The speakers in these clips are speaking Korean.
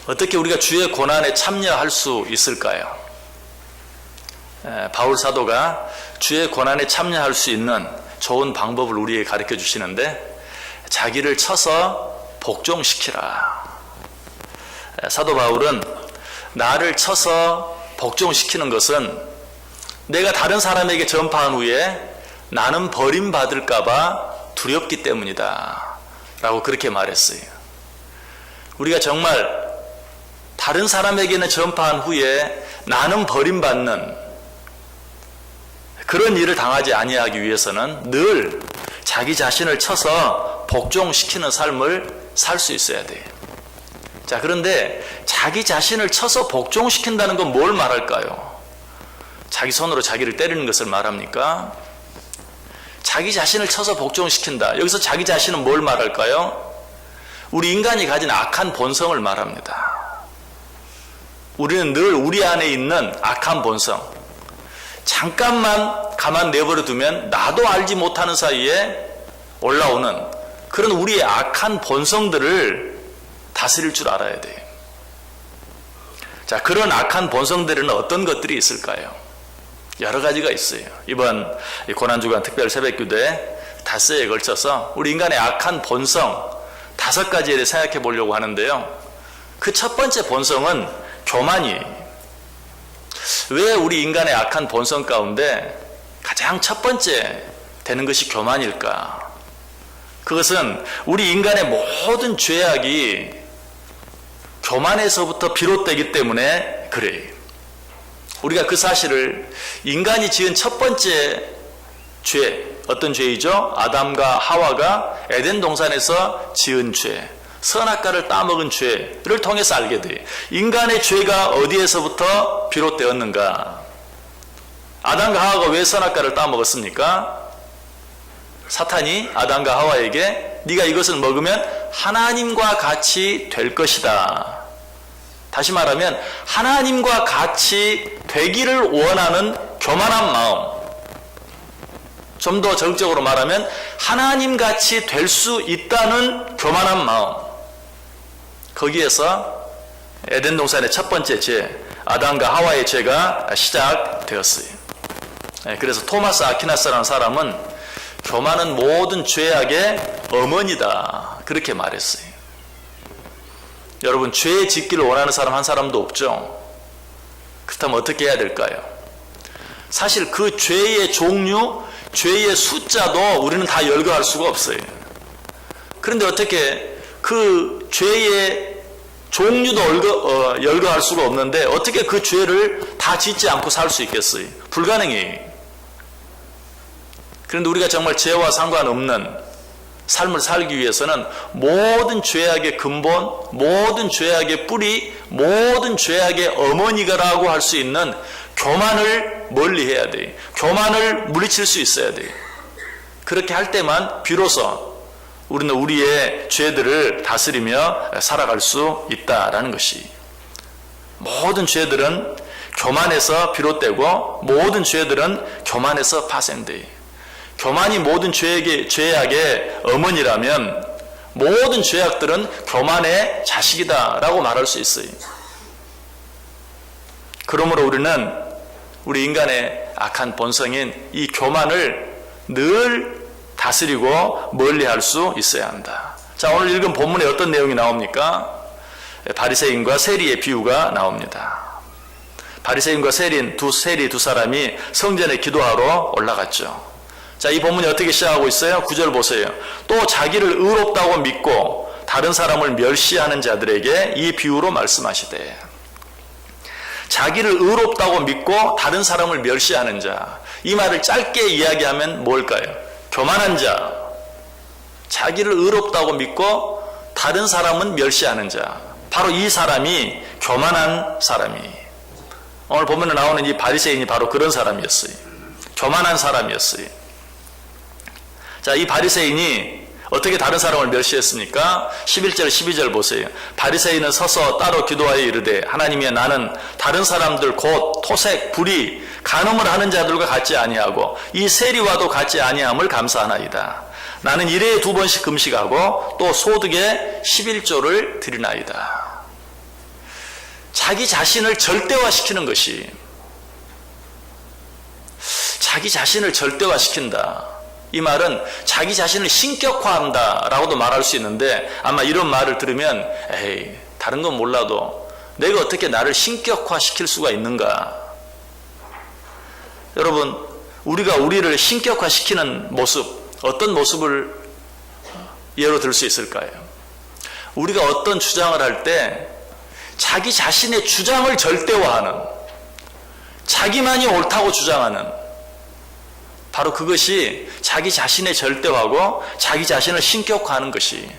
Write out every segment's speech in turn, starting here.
어떻게 우리가 주의 고난에 참여할 수 있을까요? 바울 사도가 주의 고난에 참여할 수 있는 좋은 방법을 우리에게 가르쳐 주시는데, 자기를 쳐서 복종시키라. 사도 바울은 나를 쳐서 복종시키는 것은 내가 다른 사람에게 전파한 후에 나는 버림받을까봐 두렵기 때문이다 라고 그렇게 말했어요. 우리가 정말 다른 사람에게는 전파한 후에 나는 버림받는 그런 일을 당하지 아니하기 위해서는 늘 자기 자신을 쳐서 복종시키는 삶을 살 수 있어야 돼요. 자, 그런데 자기 자신을 쳐서 복종시킨다는 건 뭘 말할까요? 자기 손으로 자기를 때리는 것을 말합니까? 자기 자신을 쳐서 복종시킨다. 여기서 자기 자신은 뭘 말할까요? 우리 인간이 가진 악한 본성을 말합니다. 우리는 늘 우리 안에 있는 악한 본성, 잠깐만 가만 내버려 두면 나도 알지 못하는 사이에 올라오는 그런 우리의 악한 본성들을 다스릴 줄 알아야 돼요. 자, 그런 악한 본성들에는 어떤 것들이 있을까요? 여러 가지가 있어요. 이번 고난주간 특별 새벽기도에 닷새에 걸쳐서 우리 인간의 악한 본성 5가지에 대해 생각해 보려고 하는데요. 그 첫 번째 본성은 교만이에요. 왜 우리 인간의 악한 본성 가운데 가장 첫 번째 되는 것이 교만일까? 그것은 우리 인간의 모든 죄악이 교만에서부터 비롯되기 때문에 그래요. 우리가 그 사실을 인간이 지은 첫 번째 죄, 어떤 죄이죠? 아담과 하와가 에덴 동산에서 지은 죄, 선악과를 따먹은 죄를 통해서 알게 돼요. 인간의 죄가 어디에서부터 비롯되었는가? 아담과 하와가 왜 선악과를 따먹었습니까? 사탄이 아담과 하와에게 네가 이것을 먹으면 하나님과 같이 될 것이다. 다시 말하면 하나님과 같이 되기를 원하는 교만한 마음, 좀 더 적극적으로 말하면 하나님같이 될 수 있다는 교만한 마음, 거기에서 에덴 동산의 첫 번째 죄, 아담과 하와의 죄가 시작되었어요. 그래서 토마스 아퀴나스라는 사람은 교만은 모든 죄악의 어머니다, 그렇게 말했어요. 여러분, 죄 짓기를 원하는 사람 한 사람도 없죠? 그렇다면 어떻게 해야 될까요? 사실 그 죄의 종류, 죄의 숫자도 우리는 다 열거할 수가 없어요. 그런데 어떻게 그 죄의 종류도 열거할 수가 없는데 어떻게 그 죄를 다 짓지 않고 살 수 있겠어요? 불가능해요. 그런데 우리가 정말 죄와 상관없는 삶을 살기 위해서는 모든 죄악의 근본, 모든 죄악의 뿌리, 모든 죄악의 어머니가라고 할 수 있는 교만을 멀리해야 돼요. 교만을 물리칠 수 있어야 돼요. 그렇게 할 때만 비로소 우리는 우리의 죄들을 다스리며 살아갈 수 있다라는 것이, 모든 죄들은 교만에서 비롯되고 모든 죄들은 교만에서 파생돼요. 교만이 모든 죄악의 어머니라면 모든 죄악들은 교만의 자식이다라고 말할 수 있어요. 그러므로 우리는 우리 인간의 악한 본성인 이 교만을 늘 다스리고 멀리할 수 있어야 한다. 자, 오늘 읽은 본문에 어떤 내용이 나옵니까? 바리새인과 세리의 비유가 나옵니다. 바리새인과 세리 두 사람이 성전에 기도하러 올라갔죠. 자, 이 본문이 어떻게 시작하고 있어요? 9절 보세요. 또 자기를 의롭다고 믿고 다른 사람을 멸시하는 자들에게 이 비유로 말씀하시되, 자기를 의롭다고 믿고 다른 사람을 멸시하는 자, 이 말을 짧게 이야기하면 뭘까요? 교만한 자, 자기를 의롭다고 믿고 다른 사람은 멸시하는 자, 바로 이 사람이 교만한 사람이, 오늘 본문에 나오는 이 바리새인이 바로 그런 사람이었어요. 교만한 사람이었어요. 자, 이 바리새인이 어떻게 다른 사람을 멸시했습니까? 11절 12절 보세요. 바리새인은 서서 따로 기도하여 이르되, 하나님이여, 나는 다른 사람들 곧 토색, 불의, 간음을 하는 자들과 같지 아니하고 이 세리와도 같지 아니함을 감사하나이다. 나는 일회에 2번씩 금식하고 또 소득의 11조를 드리나이다. 자기 자신을 절대화시키는 것이, 자기 자신을 절대화시킨다. 이 말은 자기 자신을 신격화한다 라고도 말할 수 있는데, 아마 이런 말을 들으면 에이, 다른 건 몰라도 내가 어떻게 나를 신격화시킬 수가 있는가. 여러분, 우리가 우리를 신격화시키는 모습, 어떤 모습을 예로 들 수 있을까요? 우리가 어떤 주장을 할 때 자기 자신의 주장을 절대화하는, 자기만이 옳다고 주장하는, 바로 그것이 자기 자신의 절대화고 자기 자신을 신격화하는 것이,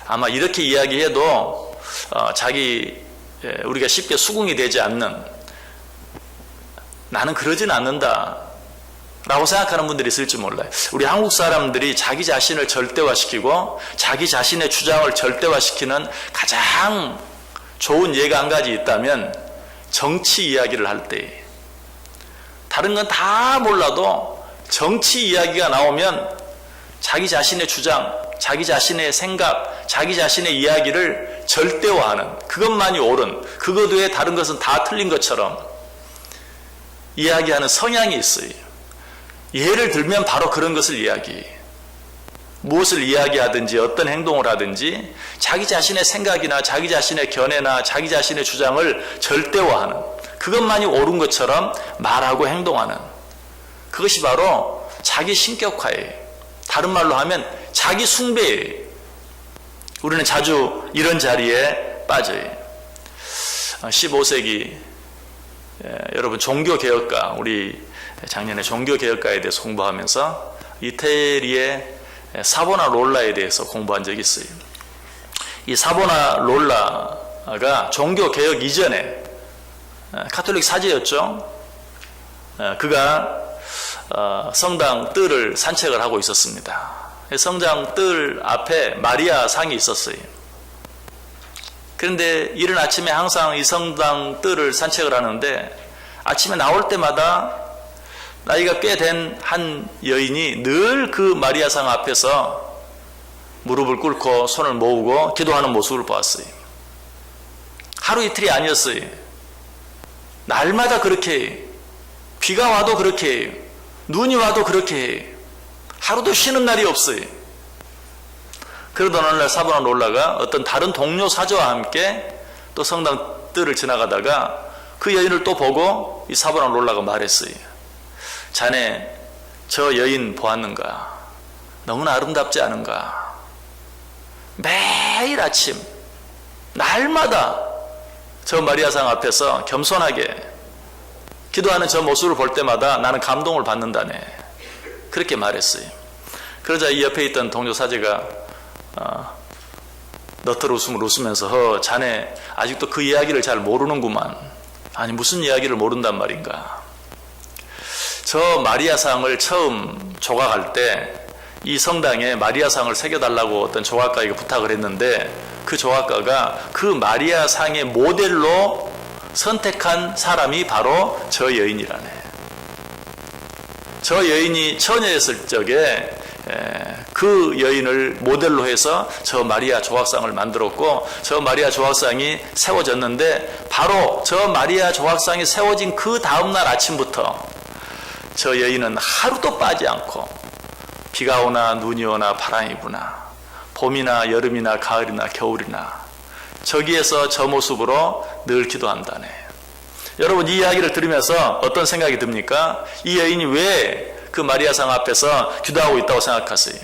아마 이렇게 이야기해도 우리가 쉽게 수긍이 되지 않는, 나는 그러진 않는다 라고 생각하는 분들이 있을지 몰라요. 우리 한국 사람들이 자기 자신을 절대화시키고 자기 자신의 주장을 절대화시키는 가장 좋은 예가 한 가지 있다면, 정치 이야기를 할 때, 다른 건 다 몰라도 정치 이야기가 나오면 자기 자신의 주장, 자기 자신의 생각, 자기 자신의 이야기를 절대화하는, 그것만이 옳은, 그것 외에 다른 것은 다 틀린 것처럼 이야기하는 성향이 있어요. 예를 들면 바로 그런 것을 무엇을 이야기하든지 어떤 행동을 하든지 자기 자신의 생각이나 자기 자신의 견해나 자기 자신의 주장을 절대화하는, 그것만이 옳은 것처럼 말하고 행동하는, 그것이 바로 자기 신격화예요. 다른 말로 하면 자기 숭배예요. 우리는 자주 이런 자리에 빠져요. 15세기 여러분 종교개혁가, 우리 작년에 종교개혁가에 대해서 공부하면서 이태리의 사보나롤라에 대해서 공부한 적이 있어요. 이 사보나롤라가 종교개혁 이전에 가톨릭 사제였죠. 그가 성당 뜰을 산책을 하고 있었습니다. 성당 뜰 앞에 마리아 상이 있었어요. 그런데 이른 아침에 항상 이 성당 뜰을 산책을 하는데, 아침에 나올 때마다 나이가 꽤 된 한 여인이 늘 그 마리아상 앞에서 무릎을 꿇고 손을 모으고 기도하는 모습을 보았어요. 하루 이틀이 아니었어요. 날마다 그렇게 해요. 비가 와도 그렇게 해요. 눈이 와도 그렇게 해요. 하루도 쉬는 날이 없어요. 그러던 어느 날 사보나롤라가 어떤 다른 동료 사제와 함께 또 성당 뜰을 지나가다가 그 여인을 또 보고 이 사보나롤라가 말했어요. 자네 저 여인 보았는가? 너무나 아름답지 않은가? 매일 아침 날마다 저 마리아상 앞에서 겸손하게 기도하는 저 모습을 볼 때마다 나는 감동을 받는다네. 그렇게 말했어요. 그러자 이 옆에 있던 동료 사제가 너털 웃음을 웃으면서 자네 아직도 그 이야기를 잘 모르는구만. 아니 무슨 이야기를 모른단 말인가. 저 마리아상을 처음 조각할 때 이 성당에 마리아상을 새겨달라고 어떤 조각가에게 부탁을 했는데, 그 조각가가 그 마리아상의 모델로 선택한 사람이 바로 저 여인이라네. 저 여인이 처녀였을 적에 그 여인을 모델로 해서 저 마리아 조각상을 만들었고, 저 마리아 조각상이 세워졌는데, 바로 저 마리아 조각상이 세워진 그 다음날 아침부터 저 여인은 하루도 빠지 않고 비가 오나 눈이 오나 바람이 부나 봄이나 여름이나 가을이나 겨울이나 저기에서 저 모습으로 늘 기도한다네. 여러분, 이 이야기를 들으면서 어떤 생각이 듭니까? 이 여인이 왜 그 마리아상 앞에서 기도하고 있다고 생각하세요?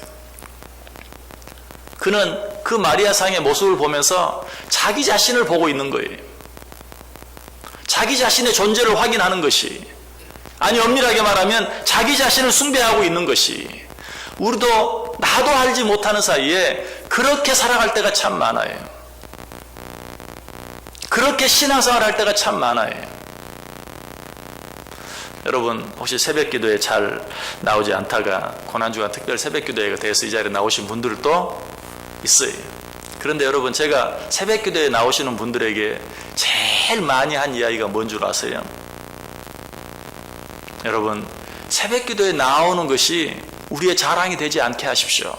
그는 그 마리아상의 모습을 보면서 자기 자신을 보고 있는 거예요. 자기 자신의 존재를 확인하는 것이, 아니 엄밀하게 말하면 자기 자신을 숭배하고 있는 것이, 우리도 나도 알지 못하는 사이에 그렇게 살아갈 때가 참 많아요. 그렇게 신앙생활 할 때가 참 많아요. 여러분, 혹시 새벽기도에 잘 나오지 않다가 고난주간 특별 새벽기도회가 돼서 이 자리에 나오신 분들도 있어요. 그런데 여러분, 제가 새벽기도에 나오시는 분들에게 제일 많이 한 이야기가 뭔 줄 아세요? 여러분, 새벽기도에 나오는 것이 우리의 자랑이 되지 않게 하십시오.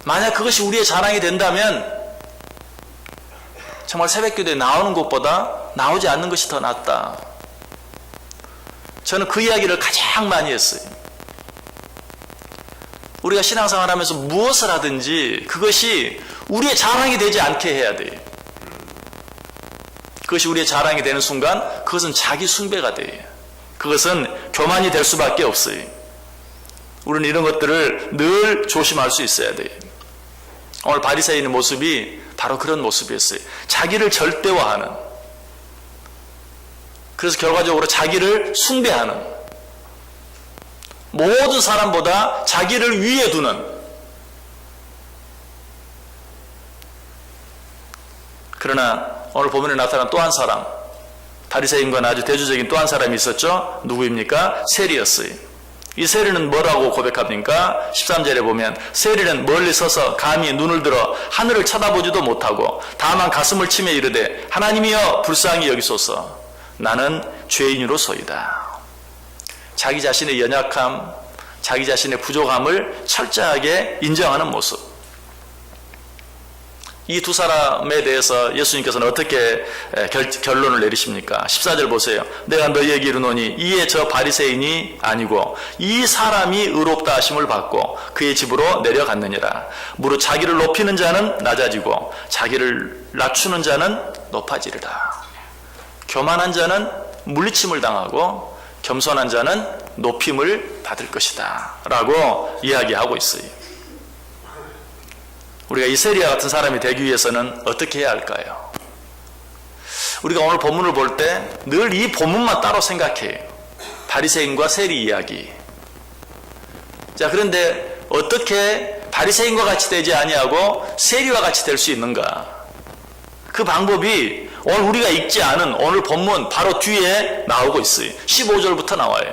만약 그것이 우리의 자랑이 된다면 정말 새벽기도에 나오는 것보다 나오지 않는 것이 더 낫다. 저는 그 이야기를 가장 많이 했어요. 우리가 신앙생활 하면서 무엇을 하든지 그것이 우리의 자랑이 되지 않게 해야 돼요. 그것이 우리의 자랑이 되는 순간 그것은 자기 숭배가 돼요. 그것은 교만이 될 수밖에 없어요. 우리는 이런 것들을 늘 조심할 수 있어야 돼요. 오늘 바리새인의 모습이 바로 그런 모습이었어요. 자기를 절대화하는, 그래서 결과적으로 자기를 숭배하는, 모든 사람보다 자기를 위에 두는, 그러나 오늘 본문에 나타난 또 한 사람, 바리새인과는 아주 대조적인 또 한 사람이 있었죠. 누구입니까? 세리였어요. 이 세리는 뭐라고 고백합니까? 13절에 보면 세리는 멀리 서서 감히 눈을 들어 하늘을 쳐다보지도 못하고 다만 가슴을 치며 이르되 하나님이여 불쌍히 여기소서 나는 죄인으로소이다. 자기 자신의 연약함, 자기 자신의 부족함을 철저하게 인정하는 모습. 이 두 사람에 대해서 예수님께서는 어떻게 결론을 내리십니까? 14절 보세요. 내가 너희에게 이르노니 이에 저 바리새인이 아니고 이 사람이 의롭다 하심을 받고 그의 집으로 내려갔느니라. 무릇 자기를 높이는 자는 낮아지고 자기를 낮추는 자는 높아지리라. 교만한 자는 물리침을 당하고 겸손한 자는 높임을 받을 것이다 라고 이야기하고 있어요. 우리가 이 세리와 같은 사람이 되기 위해서는 어떻게 해야 할까요? 우리가 오늘 본문을 볼 때 늘 이 본문만 따로 생각해요. 바리새인과 세리 이야기. 자, 그런데 어떻게 바리새인과 같이 되지 아니하고 세리와 같이 될 수 있는가? 그 방법이 오늘 우리가 읽지 않은 오늘 본문 바로 뒤에 나오고 있어요. 15절부터 나와요.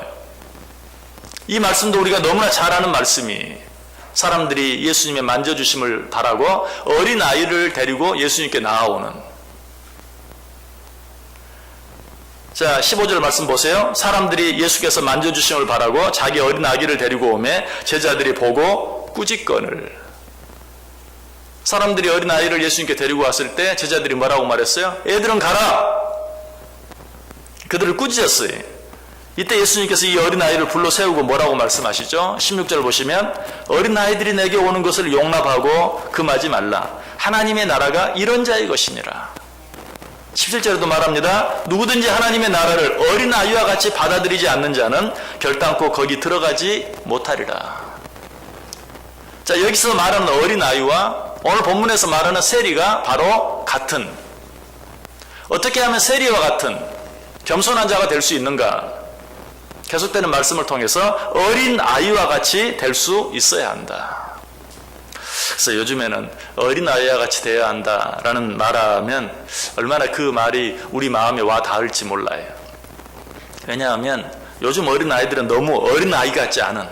이 말씀도 우리가 너무나 잘 아는 말씀이, 사람들이 예수님의 만져주심을 바라고 어린 아이를 데리고 예수님께 나아오는. 자, 15절 말씀 보세요. 사람들이 예수께서 만져주심을 바라고 자기 어린 아기를 데리고 오매 제자들이 보고 꾸짖거늘. 사람들이 어린 아이를 예수님께 데리고 왔을 때 제자들이 뭐라고 말했어요? 애들은 가라. 그들을 꾸짖었어요. 이때 예수님께서 이 어린아이를 불러 세우고 뭐라고 말씀하시죠? 16절 보시면 어린아이들이 내게 오는 것을 용납하고 금하지 말라. 하나님의 나라가 이런 자의 것이니라. 17절에도 말합니다. 누구든지 하나님의 나라를 어린아이와 같이 받아들이지 않는 자는 결단코 거기 들어가지 못하리라. 자, 여기서 말하는 어린아이와 오늘 본문에서 말하는 세리가 바로 같은, 어떻게 하면 세리와 같은 겸손한 자가 될 수 있는가? 계속되는 말씀을 통해서 어린 아이와 같이 될 수 있어야 한다. 그래서 요즘에는 어린 아이와 같이 되어야 한다라는 말하면 얼마나 그 말이 우리 마음에 와 닿을지 몰라요. 왜냐하면 요즘 어린 아이들은 너무 어린 아이 같지 않은,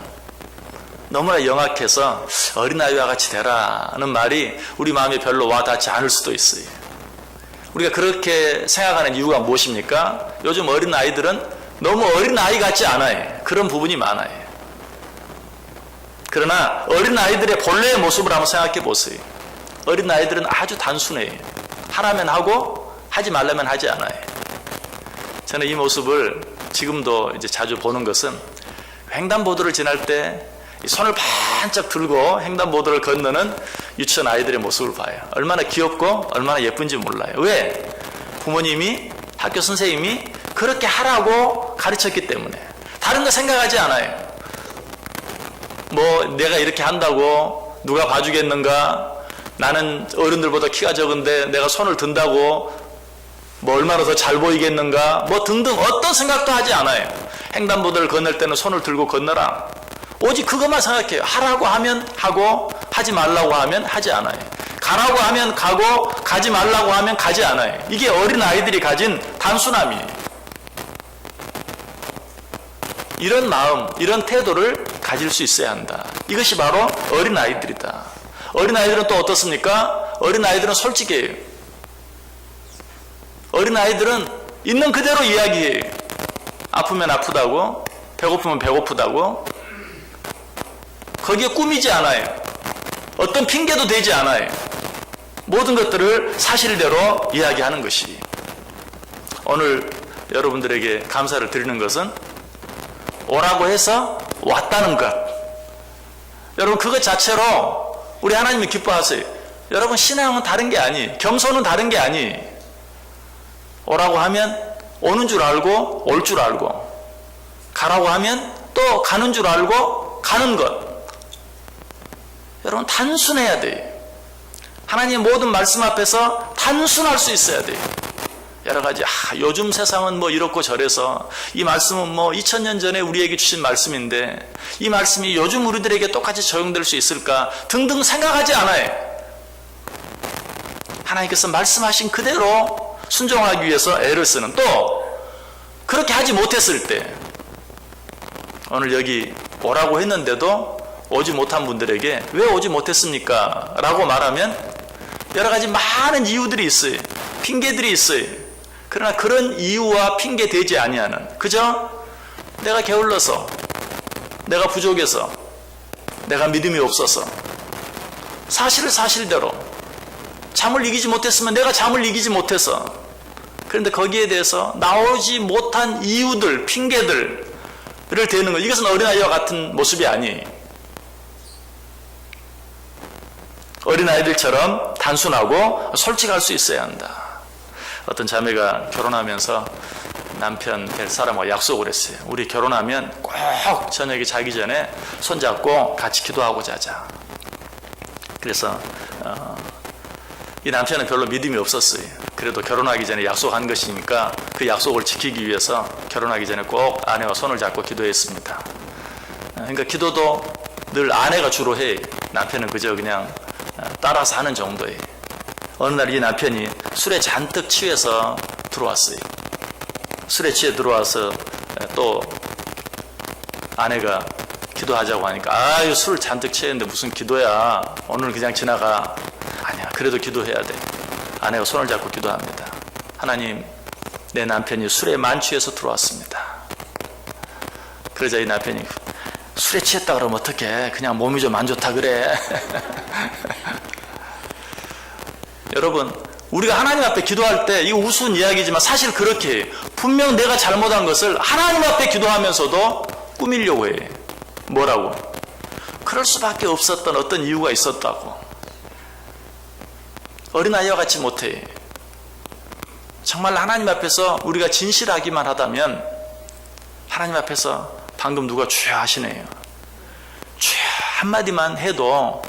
너무나 영악해서 어린 아이와 같이 되라는 말이 우리 마음에 별로 와 닿지 않을 수도 있어요. 우리가 그렇게 생각하는 이유가 무엇입니까? 요즘 어린 아이들은 너무 어린 아이 같지 않아요. 그런 부분이 많아요. 그러나 어린 아이들의 본래의 모습을 한번 생각해 보세요. 어린 아이들은 아주 단순해요. 하라면 하고 하지 말라면 하지 않아요. 저는 이 모습을 지금도 이제 자주 보는 것은 횡단보도를 지날 때 손을 반짝 들고 횡단보도를 건너는 유치원 아이들의 모습을 봐요. 얼마나 귀엽고 얼마나 예쁜지 몰라요. 왜? 부모님이, 학교 선생님이 그렇게 하라고 가르쳤기 때문에. 다른 거 생각하지 않아요. 뭐 내가 이렇게 한다고 누가 봐주겠는가? 나는 어른들보다 키가 적은데 내가 손을 든다고 뭐 얼마나 더 잘 보이겠는가? 뭐 등등 어떤 생각도 하지 않아요. 횡단보도를 건널 때는 손을 들고 건너라. 오직 그것만 생각해요. 하라고 하면 하고 하지 말라고 하면 하지 않아요. 가라고 하면 가고 가지 말라고 하면 가지 않아요. 이게 어린 아이들이 가진 단순함이에요. 이런 마음, 이런 태도를 가질 수 있어야 한다. 이것이 바로 어린 아이들이다. 어린 아이들은 또 어떻습니까? 어린 아이들은 솔직해요. 어린 아이들은 있는 그대로 이야기해요. 아프면 아프다고, 배고프면 배고프다고. 거기에 꾸미지 않아요. 어떤 핑계도 대지 않아요. 모든 것들을 사실대로 이야기하는 것이. 오늘 여러분들에게 감사를 드리는 것은 오라고 해서 왔다는 것. 여러분 그것 자체로 우리 하나님이 기뻐하세요. 여러분 신앙은 다른 게 아니, 겸손은 다른 게 아니. 오라고 하면 오는 줄 알고 올 줄 알고, 가라고 하면 또 가는 줄 알고 가는 것. 여러분 단순해야 돼요. 하나님의 모든 말씀 앞에서 단순할 수 있어야 돼요. 여러 가지 요즘 세상은 뭐 이렇고 저래서 이 말씀은 뭐 2000년 전에 우리에게 주신 말씀인데 이 말씀이 요즘 우리들에게 똑같이 적용될 수 있을까 등등 생각하지 않아요. 하나님께서 말씀하신 그대로 순종하기 위해서 애를 쓰는, 또 그렇게 하지 못했을 때, 오늘 여기 오라고 했는데도 오지 못한 분들에게 왜 오지 못했습니까? 라고 말하면 여러 가지 많은 이유들이 있어요. 핑계들이 있어요. 그러나 그런 이유와 핑계 되지 아니하는, 그저 내가 게을러서, 내가 부족해서, 내가 믿음이 없어서, 사실을 사실대로 잠을 이기지 못했으면 내가 잠을 이기지 못해서, 그런데 거기에 대해서 나오지 못한 이유들, 핑계들을 대는 것, 이것은 어린아이와 같은 모습이 아니에요. 어린아이들처럼 단순하고 솔직할 수 있어야 한다. 어떤 자매가 결혼하면서 남편 될 사람과 약속을 했어요. 우리 결혼하면 꼭 저녁에 자기 전에 손잡고 같이 기도하고 자자. 그래서 이 남편은 별로 믿음이 없었어요. 그래도 결혼하기 전에 약속한 것이니까 그 약속을 지키기 위해서 결혼하기 전에 꼭 아내와 손을 잡고 기도했습니다. 그러니까 기도도 늘 아내가 주로 해. 남편은 그저 그냥 따라서 하는 정도예요. 어느 날 이 남편이 술에 잔뜩 취해서 들어왔어요. 술에 취해 들어와서 또 아내가 기도하자고 하니까 아유 술 잔뜩 취했는데 무슨 기도야, 오늘 그냥 지나가. 아니야, 그래도 기도해야 돼. 아내가 손을 잡고 기도합니다. 하나님, 내 남편이 술에 만취해서 들어왔습니다. 그러자 이 남편이 술에 취했다 그러면 어떡해, 그냥 몸이 좀 안 좋다 그래. 여러분 우리가 하나님 앞에 기도할 때 이거 우스운 이야기지만 사실 그렇게 해요. 분명 내가 잘못한 것을 하나님 앞에 기도하면서도 꾸미려고 해. 뭐라고? 그럴 수밖에 없었던 어떤 이유가 있었다고. 어린아이와 같이 못해. 정말 하나님 앞에서 우리가 진실하기만 하다면 하나님 앞에서 방금 누가 주여 하시네요. 주여 한마디만 해도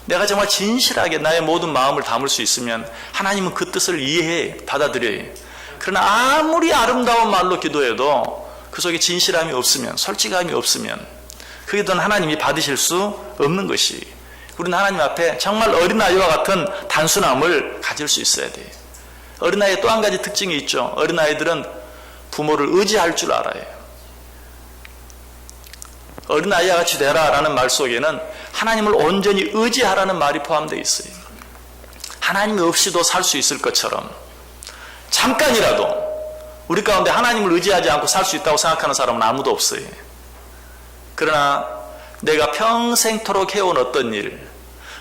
내가 정말 진실하게 나의 모든 마음을 담을 수 있으면 하나님은 그 뜻을 이해해, 받아들여요. 그러나 아무리 아름다운 말로 기도해도 그 속에 진실함이 없으면, 솔직함이 없으면 그 기도는 하나님이 받으실 수 없는 것이. 우리는 하나님 앞에 정말 어린아이와 같은 단순함을 가질 수 있어야 돼요. 어린아이의 또 한 가지 특징이 있죠. 어린아이들은 부모를 의지할 줄 알아요. 어린아이와 같이 되라 라는 말 속에는 하나님을 온전히 의지하라는 말이 포함되어 있어요. 하나님이 없이도 살 수 있을 것처럼 잠깐이라도 우리 가운데 하나님을 의지하지 않고 살 수 있다고 생각하는 사람은 아무도 없어요. 그러나 내가 평생토록 해온 어떤 일,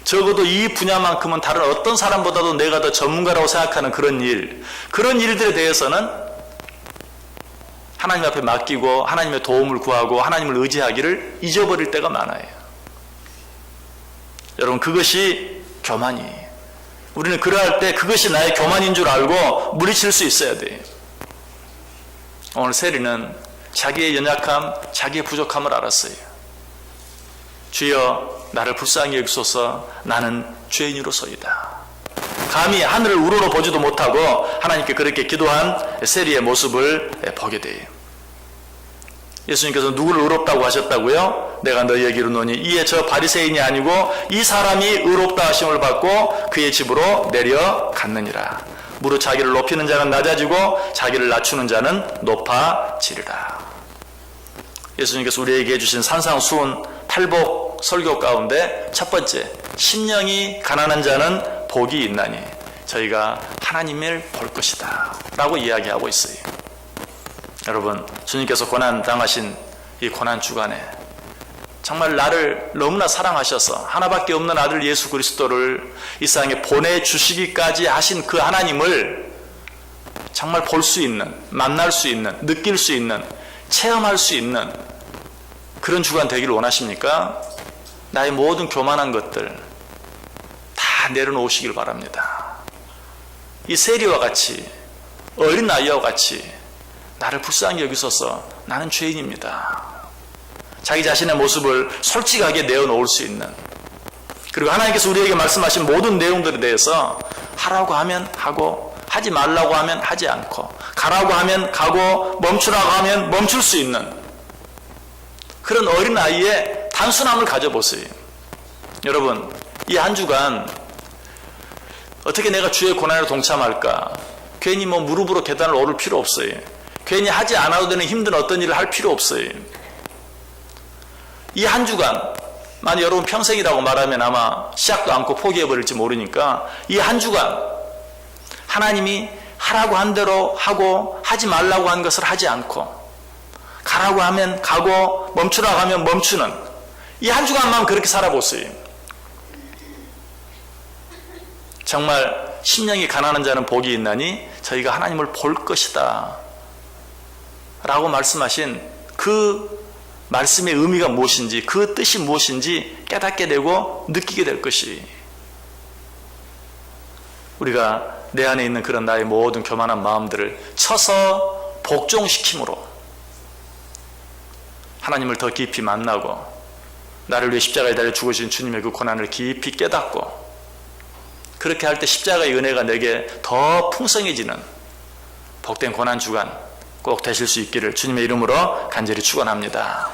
적어도 이 분야만큼은 다른 어떤 사람보다도 내가 더 전문가라고 생각하는 그런 일, 그런 일들에 대해서는 하나님 앞에 맡기고 하나님의 도움을 구하고 하나님을 의지하기를 잊어버릴 때가 많아요. 여러분 그것이 교만이에요. 우리는 그러할 때 그것이 나의 교만인 줄 알고 물리칠 수 있어야 돼요. 오늘 세리는 자기의 연약함, 자기의 부족함을 알았어요. 주여 나를 불쌍히 여기소서, 나는 죄인으로서이다. 감히 하늘을 우러러 보지도 못하고 하나님께 그렇게 기도한 세리의 모습을 보게 돼요. 예수님께서 누구를 의롭다고 하셨다고요? 내가 너희에게 이르노니 이에 저 바리새인이 아니고 이 사람이 의롭다 하심을 받고 그의 집으로 내려갔느니라. 무릇 자기를 높이는 자는 낮아지고 자기를 낮추는 자는 높아지리라. 예수님께서 우리에게 해주신 산상수훈 팔복 설교 가운데 첫 번째, 심령이 가난한 자는 복이 있나니 저희가 하나님을 볼 것이다 라고 이야기하고 있어요. 여러분 주님께서 고난 당하신 이 고난 주간에 정말 나를 너무나 사랑하셔서 하나밖에 없는 아들 예수 그리스도를 이 세상에 보내주시기까지 하신 그 하나님을 정말 볼 수 있는, 만날 수 있는, 느낄 수 있는, 체험할 수 있는 그런 주간 되기를 원하십니까? 나의 모든 교만한 것들 다 내려놓으시길 바랍니다. 이 세리와 같이, 어린 아이와 같이 나를 불쌍히 여기소서, 나는 죄인입니다. 자기 자신의 모습을 솔직하게 내어놓을 수 있는, 그리고 하나님께서 우리에게 말씀하신 모든 내용들에 대해서 하라고 하면 하고, 하지 말라고 하면 하지 않고, 가라고 하면 가고, 멈추라고 하면 멈출 수 있는 그런 어린 아이의 단순함을 가져보세요. 여러분, 이 한 주간 어떻게 내가 주의 고난에 동참할까? 괜히 무릎으로 계단을 오를 필요 없어요. 괜히 하지 않아도 되는 힘든 어떤 일을 할 필요 없어요. 이 한 주간, 만약 여러분 평생이라고 말하면 아마 시작도 않고 포기해버릴지 모르니까 이 한 주간 하나님이 하라고 한 대로 하고, 하지 말라고 한 것을 하지 않고, 가라고 하면 가고, 멈추라고 하면 멈추는 이 한 주간만 그렇게 살아보세요. 정말 심령이 가난한 자는 복이 있나니 저희가 하나님을 볼 것이다 라고 말씀하신 그 말씀의 의미가 무엇인지, 그 뜻이 무엇인지 깨닫게 되고 느끼게 될 것이, 우리가 내 안에 있는 그런 나의 모든 교만한 마음들을 쳐서 복종시킴으로 하나님을 더 깊이 만나고, 나를 위해 십자가에 달려 죽으신 주님의 그 고난을 깊이 깨닫고, 그렇게 할 때 십자가의 은혜가 내게 더 풍성해지는 복된 고난 주간 꼭 되실 수 있기를 주님의 이름으로 간절히 축원합니다.